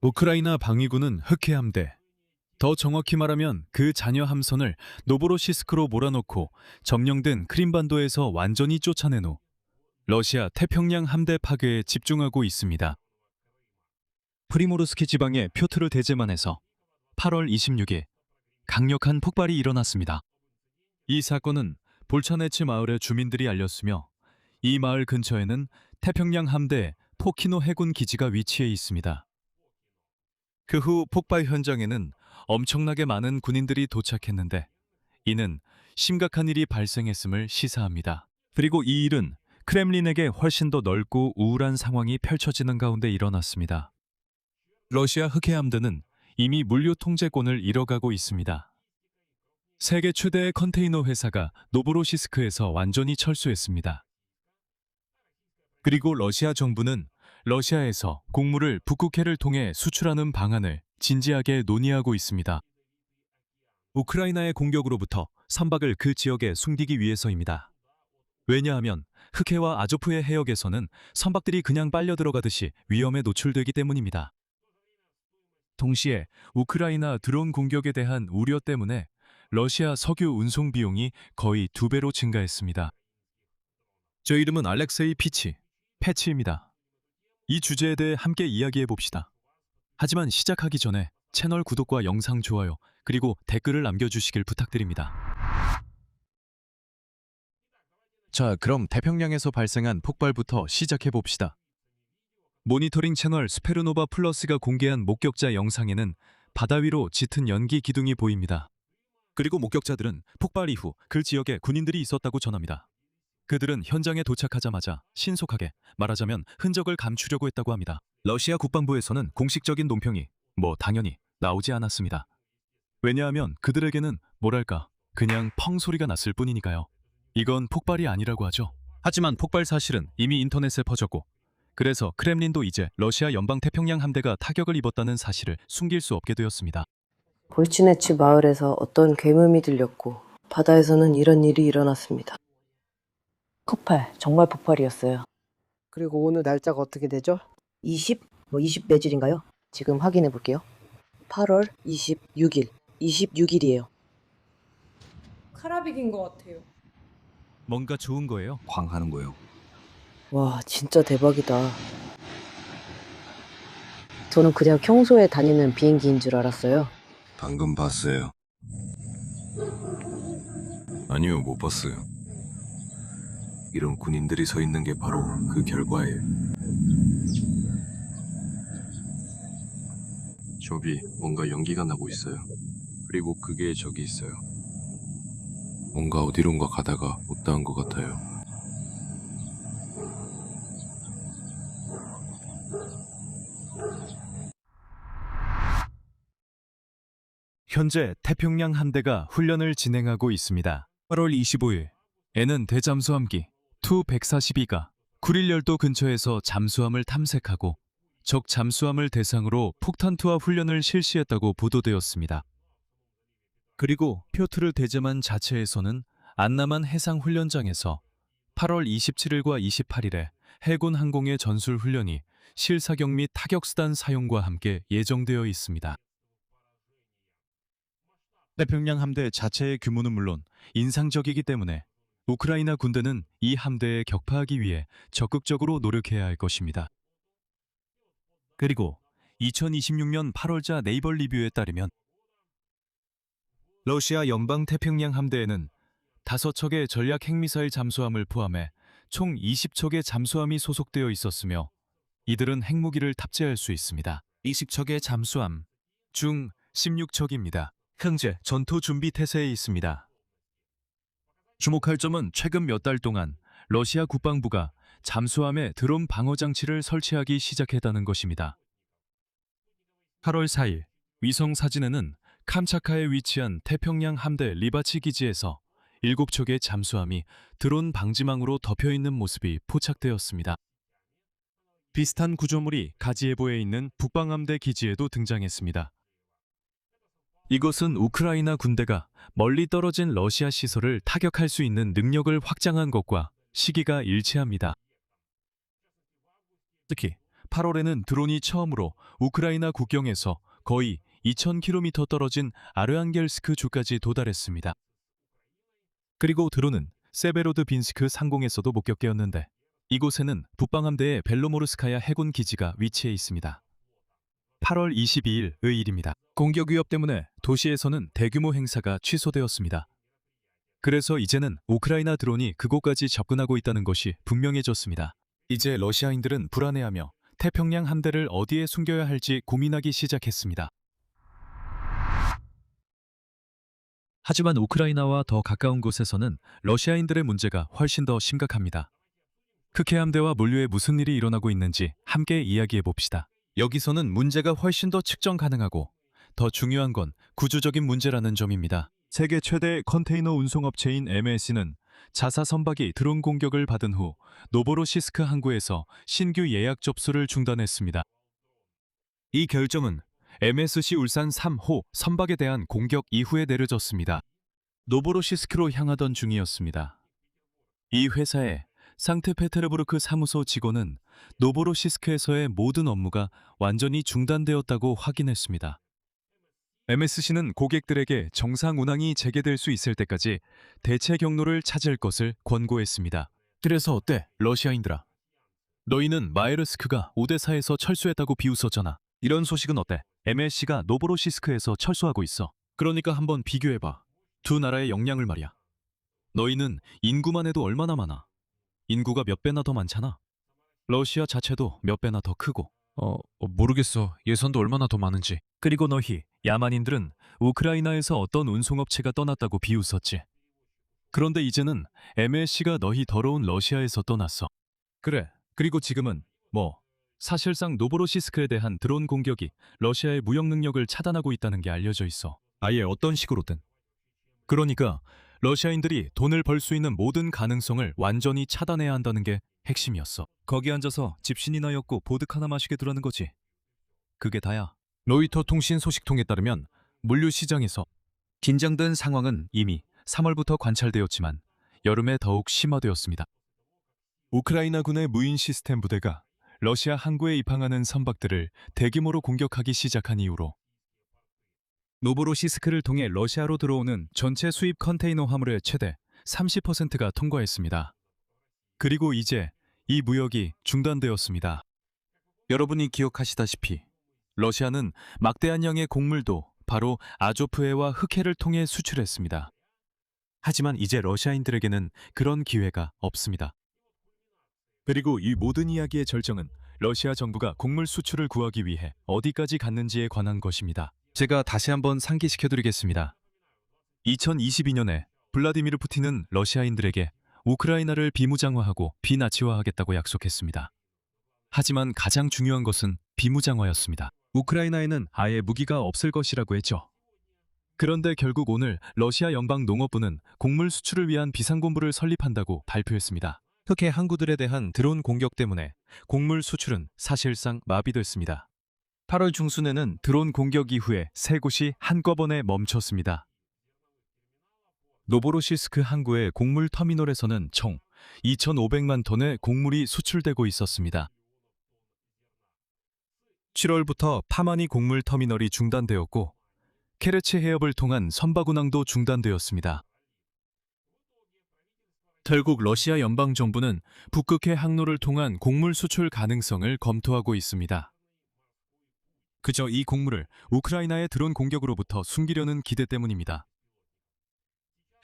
우크라이나 방위군은 흑해 함대, 더 정확히 말하면 그 잔여 함선을 노보로시스크로 몰아넣고 점령된 크림반도에서 완전히 쫓아낸 후 러시아 태평양 함대 파괴에 집중하고 있습니다. 프리모르스키 지방의 표트르 대제만에서 8월 26일 강력한 폭발이 일어났습니다. 이 사건은 볼차네츠 마을의 주민들이 알렸으며 이 마을 근처에는 태평양 함대 포키노 해군 기지가 위치해 있습니다. 그 후 폭발 현장에는 엄청나게 많은 군인들이 도착했는데 이는 심각한 일이 발생했음을 시사합니다. 그리고 이 일은 크렘린에게 훨씬 더 넓고 우울한 상황이 펼쳐지는 가운데 일어났습니다. 러시아 흑해함대는 이미 물류 통제권을 잃어가고 있습니다. 세계 최대의 컨테이너 회사가 노브로시스크에서 완전히 철수했습니다. 그리고 러시아 정부는 러시아에서 곡물을 북극해를 통해 수출하는 방안을 진지하게 논의하고 있습니다. 우크라이나의 공격으로부터 선박을 그 지역에 숨기기 위해서입니다. 왜냐하면 흑해와 아조프해 해역에서는 선박들이 그냥 빨려 들어가듯이 위험에 노출되기 때문입니다. 동시에 우크라이나 드론 공격에 대한 우려 때문에 러시아 석유 운송 비용이 거의 2배로 증가했습니다. 제 이름은 알렉세이 패치입니다. 이 주제에 대해 함께 이야기해 봅시다. 하지만 시작하기 전에 채널 구독과 영상 좋아요, 그리고 댓글을 남겨주시길 부탁드립니다. 자, 그럼 태평양에서 발생한 폭발부터 시작해 봅시다. 모니터링 채널 스페르노바 플러스가 공개한 목격자 영상에는 바다 위로 짙은 연기 기둥이 보입니다. 그리고 목격자들은 폭발 이후 그 지역에 군인들이 있었다고 전합니다. 그들은 현장에 도착하자마자 신속하게, 말하자면 흔적을 감추려고 했다고 합니다. 러시아 국방부에서는 공식적인 논평이 당연히 나오지 않았습니다. 왜냐하면 그들에게는 그냥 펑 소리가 났을 뿐이니까요. 이건 폭발이 아니라고 하죠. 하지만 폭발 사실은 이미 인터넷에 퍼졌고, 그래서 크렘린도 이제 러시아 연방 태평양 함대가 타격을 입었다는 사실을 숨길 수 없게 되었습니다. 볼치네츠 마을에서 어떤 굉음이 들렸고 바다에서는 이런 일이 일어났습니다. 폭발, 정말 폭발이었어요. 그리고 오늘 날짜가 어떻게 되죠? 20 매질인가요? 지금 확인해 볼게요. 8월 26일, 26일이에요. 카라빅인 것 같아요. 뭔가 좋은 거예요? 황하는 거요. 와, 진짜 대박이다. 저는 그냥 평소에 다니는 비행기인 줄 알았어요. 방금 봤어요. 아니요, 못 봤어요. 이런 군인들이 서 있는 게 바로 그 결과예요. 저기 뭔가 연기가 나고 있어요. 그리고 그게 저기 있어요. 뭔가 어디론가 가다가 못 닿은 것 같아요. 현재 태평양 함대가 훈련을 진행하고 있습니다. 8월 25일, N은 대잠수함기 투-142가 쿠릴 열도 근처에서 잠수함을 탐색하고 적 잠수함을 대상으로 폭탄 투하 훈련을 실시했다고 보도되었습니다. 그리고 표트르 대제만 자체에서는 안나만 해상 훈련장에서 8월 27일과 28일에 해군 항공의 전술 훈련이 실사격 및 타격수단 사용과 함께 예정되어 있습니다. 태평양 함대 자체의 규모는 물론 인상적이기 때문에 우크라이나 군대는 이 함대에 격파하기 위해 적극적으로 노력해야 할 것입니다. 그리고 2026년 8월자 네이버 리뷰에 따르면 러시아 연방 태평양 함대에는 5척의 전략 핵미사일 잠수함을 포함해 총 20척의 잠수함이 소속되어 있었으며 이들은 핵무기를 탑재할 수 있습니다. 20척의 잠수함 중 16척입니다. 현재 전투 준비 태세에 있습니다. 주목할 점은 최근 몇 달 동안 러시아 국방부가 잠수함에 드론 방어 장치를 설치하기 시작했다는 것입니다. 8월 4일 위성 사진에는 캄차카에 위치한 태평양 함대 리바치 기지에서 7척의 잠수함이 드론 방지망으로 덮여 있는 모습이 포착되었습니다. 비슷한 구조물이 가지에보에 있는 북방함대 기지에도 등장했습니다. 이것은 우크라이나 군대가 멀리 떨어진 러시아 시설을 타격할 수 있는 능력을 확장한 것과 시기가 일치합니다. 특히 8월에는 드론이 처음으로 우크라이나 국경에서 거의 2,000km 떨어진 아르앙겔스크 주까지 도달했습니다. 그리고 드론은 세베로드빈스크 상공에서도 목격되었는데 이곳에는 북방함대의 벨로모르스카야 해군 기지가 위치해 있습니다. 8월 22일의 일입니다. 공격 위협 때문에 도시에서는 대규모 행사가 취소되었습니다. 그래서 이제는 우크라이나 드론이 그곳까지 접근하고 있다는 것이 분명해졌습니다. 이제 러시아인들은 불안해하며 태평양 함대를 어디에 숨겨야 할지 고민하기 시작했습니다. 하지만 우크라이나와 더 가까운 곳에서는 러시아인들의 문제가 훨씬 더 심각합니다. 크케 함대와 물류에 무슨 일이 일어나고 있는지 함께 이야기해 봅시다. 여기서는 문제가 훨씬 더 측정 가능하고 더 중요한 건 구조적인 문제라는 점입니다. 세계 최대 컨테이너 운송업체인 MSC는 자사 선박이 드론 공격을 받은 후 노보로시스크 항구에서 신규 예약 접수를 중단했습니다. 이 결정은 MSC 울산 3호 선박에 대한 공격 이후에 내려졌습니다. 노보로시스크로 향하던 중이었습니다. 이 회사의 상트페테르부르크 사무소 직원은 노보로시스크에서의 모든 업무가 완전히 중단되었다고 확인했습니다. MSC는 고객들에게 정상 운항이 재개될 수 있을 때까지 대체 경로를 찾을 것을 권고했습니다. 그래서 어때, 러시아인들아? 너희는 마에르스크가 오데사에서 철수했다고 비웃었잖아. 이런 소식은 어때? MSC가 노보로시스크에서 철수하고 있어. 그러니까 한번 비교해봐. 두 나라의 역량을 말이야. 너희는 인구만 해도 얼마나 많아? 인구가 몇 배나 더 많잖아. 러시아 자체도 몇 배나 더 크고. 모르겠어. 예산도 얼마나 더 많은지. 그리고 너희 야만인들은 우크라이나에서 어떤 운송업체가 떠났다고 비웃었지. 그런데 이제는 MSC가 너희 더러운 러시아에서 떠났어. 그래. 그리고 지금은 사실상 노보로시스크에 대한 드론 공격이 러시아의 무역 능력을 차단하고 있다는 게 알려져 있어. 아예 어떤 식으로든. 그러니까 러시아인들이 돈을 벌 수 있는 모든 가능성을 완전히 차단해야 한다는 게 핵심이었어. 거기 앉아서 집신이나 엮고 보드카나 마시게 두라는 거지. 그게 다야. 로이터 통신 소식통에 따르면 물류 시장에서 긴장된 상황은 이미 3월부터 관찰되었지만 여름에 더욱 심화되었습니다. 우크라이나군의 무인 시스템 부대가 러시아 항구에 입항하는 선박들을 대규모로 공격하기 시작한 이후로 노보로시스크를 통해 러시아로 들어오는 전체 수입 컨테이너 화물의 최대 30%가 통과했습니다. 그리고 이제 이 무역이 중단되었습니다. 여러분이 기억하시다시피 러시아는 막대한 양의 곡물도 바로 아조프해와 흑해를 통해 수출했습니다. 하지만 이제 러시아인들에게는 그런 기회가 없습니다. 그리고 이 모든 이야기의 절정은 러시아 정부가 곡물 수출을 구하기 위해 어디까지 갔는지에 관한 것입니다. 제가 다시 한번 상기시켜드리겠습니다. 2022년에 블라디미르 푸틴은 러시아인들에게 우크라이나를 비무장화하고 비나치화하겠다고 약속했습니다. 하지만 가장 중요한 것은 비무장화였습니다. 우크라이나에는 아예 무기가 없을 것이라고 했죠. 그런데 결국 오늘 러시아 연방농업부는 곡물 수출을 위한 비상본부를 설립한다고 발표했습니다. 흑해 항구들에 대한 드론 공격 때문에 곡물 수출은 사실상 마비됐습니다. 8월 중순에는 드론 공격 이후에 세 곳이 한꺼번에 멈췄습니다. 노보로시스크 항구의 곡물 터미널에서는 총 2,500만 톤의 곡물이 수출되고 있었습니다. 7월부터 파마니 곡물 터미널이 중단되었고 케르치 해협을 통한 선박 운항도 중단되었습니다. 결국 러시아 연방정부는 북극해 항로를 통한 곡물 수출 가능성을 검토하고 있습니다. 그저 이 곡물을 우크라이나의 드론 공격으로부터 숨기려는 기대 때문입니다.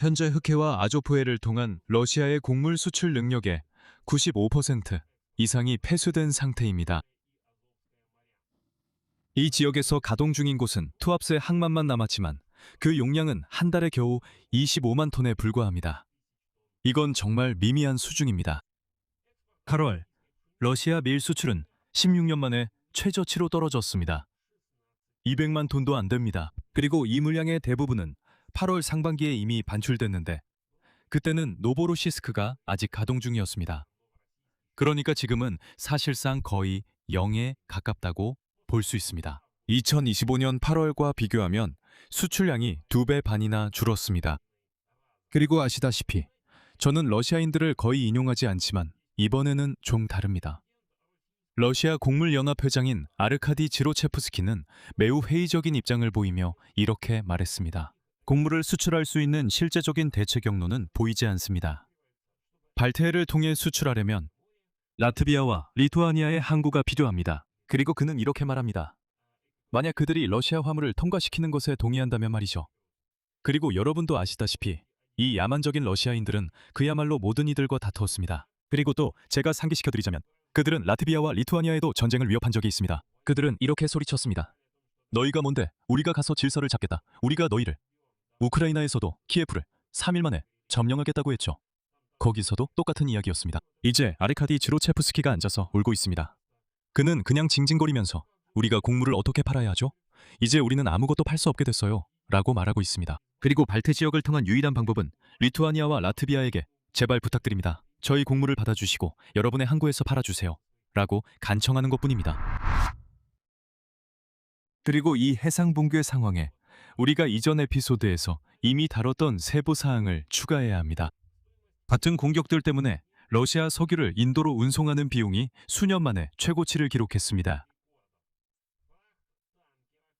현재 흑해와 아조프해를 통한 러시아의 곡물 수출 능력의 95% 이상이 폐쇄된 상태입니다. 이 지역에서 가동 중인 곳은 투합세 항만만 남았지만 그 용량은 한 달에 겨우 25만 톤에 불과합니다. 이건 정말 미미한 수준입니다. 8월, 러시아 밀 수출은 16년 만에 최저치로 떨어졌습니다. 200만 톤도 안 됩니다. 그리고 이 물량의 대부분은 8월 상반기에 이미 반출됐는데 그때는 노보로시스크가 아직 가동 중이었습니다. 그러니까 지금은 사실상 거의 0에 가깝다고 볼 수 있습니다. 2025년 8월과 비교하면 수출량이 2배 반이나 줄었습니다. 그리고 아시다시피 저는 러시아인들을 거의 인용하지 않지만 이번에는 좀 다릅니다. 러시아 곡물연합회장인 아르카디 지로체프스키는 매우 회의적인 입장을 보이며 이렇게 말했습니다. 곡물을 수출할 수 있는 실제적인 대체 경로는 보이지 않습니다. 발트해를 통해 수출하려면 라트비아와 리투아니아의 항구가 필요합니다. 그리고 그는 이렇게 말합니다. 만약 그들이 러시아 화물을 통과시키는 것에 동의한다면 말이죠. 그리고 여러분도 아시다시피 이 야만적인 러시아인들은 그야말로 모든 이들과 다투었습니다. 그리고 또 제가 상기시켜드리자면 그들은 라트비아와 리투아니아에도 전쟁을 위협한 적이 있습니다. 그들은 이렇게 소리쳤습니다. 너희가 뭔데 우리가 가서 질서를 잡겠다. 우리가 너희를 우크라이나에서도 키예프를 3일 만에 점령하겠다고 했죠. 거기서도 똑같은 이야기였습니다. 이제 아르카디 지로체프스키가 앉아서 울고 있습니다. 그는 그냥 징징거리면서 우리가 곡물을 어떻게 팔아야 하죠? 이제 우리는 아무것도 팔 수 없게 됐어요. 라고 말하고 있습니다. 그리고 발트 지역을 통한 유일한 방법은 리투아니아와 라트비아에게 제발 부탁드립니다. 저희 곡물을 받아주시고 여러분의 항구에서 팔아주세요. 라고 간청하는 것뿐입니다. 그리고 이 해상 붕괴 상황에 우리가 이전 에피소드에서 이미 다뤘던 세부 사항을 추가해야 합니다. 같은 공격들 때문에 러시아 석유를 인도로 운송하는 비용이 수년 만에 최고치를 기록했습니다.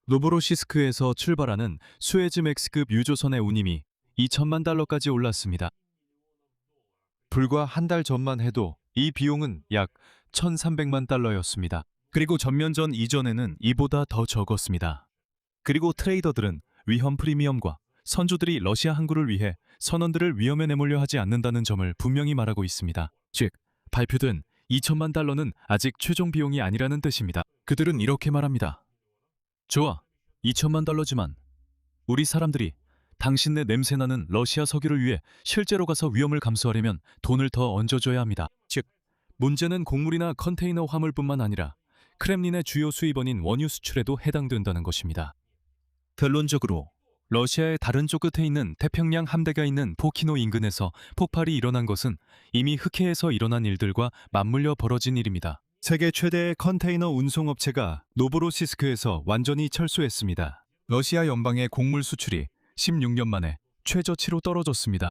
노보로시스크에서 출발하는 수에즈맥스급 유조선의 운임이 2천만 달러까지 올랐습니다. 불과 한 달 전만 해도 이 비용은 약 1,300만 달러였습니다. 그리고 전면전 이전에는 이보다 더 적었습니다. 그리고 트레이더들은 위험 프리미엄과 선주들이 러시아 항구를 위해 선원들을 위험에 내몰려 하지 않는다는 점을 분명히 말하고 있습니다. 즉, 발표된 2천만 달러는 아직 최종 비용이 아니라는 뜻입니다. 그들은 이렇게 말합니다. 좋아, 2천만 달러지만 우리 사람들이 당신네 냄새나는 러시아 석유를 위해 실제로 가서 위험을 감수하려면 돈을 더 얹어줘야 합니다. 즉, 문제는 곡물이나 컨테이너 화물뿐만 아니라 크렘린의 주요 수입원인 원유 수출에도 해당된다는 것입니다. 결론적으로 러시아의 다른 쪽 끝에 있는 태평양 함대가 있는 포키노 인근에서 폭발이 일어난 것은 이미 흑해에서 일어난 일들과 맞물려 벌어진 일입니다. 세계 최대의 컨테이너 운송업체가 노보로시스크에서 완전히 철수했습니다. 러시아 연방의 곡물 수출이 16년 만에 최저치로 떨어졌습니다.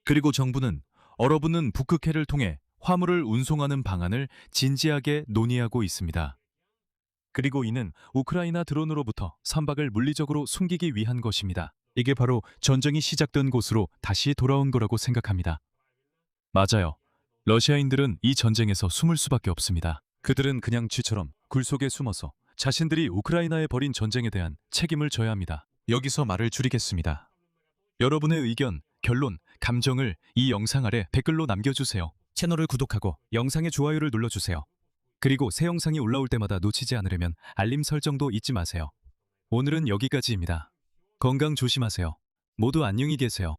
그리고 정부는 얼어붙는 북극해를 통해 화물을 운송하는 방안을 진지하게 논의하고 있습니다. 그리고 이는 우크라이나 드론으로부터 선박을 물리적으로 숨기기 위한 것입니다. 이게 바로 전쟁이 시작된 곳으로 다시 돌아온 거라고 생각합니다. 맞아요. 러시아인들은 이 전쟁에서 숨을 수밖에 없습니다. 그들은 그냥 쥐처럼 굴 속에 숨어서 자신들이 우크라이나에 벌인 전쟁에 대한 책임을 져야 합니다. 여기서 말을 줄이겠습니다. 여러분의 의견, 결론, 감정을 이 영상 아래 댓글로 남겨주세요. 채널을 구독하고 영상의 좋아요를 눌러주세요. 그리고 새 영상이 올라올 때마다 놓치지 않으려면 알림 설정도 잊지 마세요. 오늘은 여기까지입니다. 건강 조심하세요. 모두 안녕히 계세요.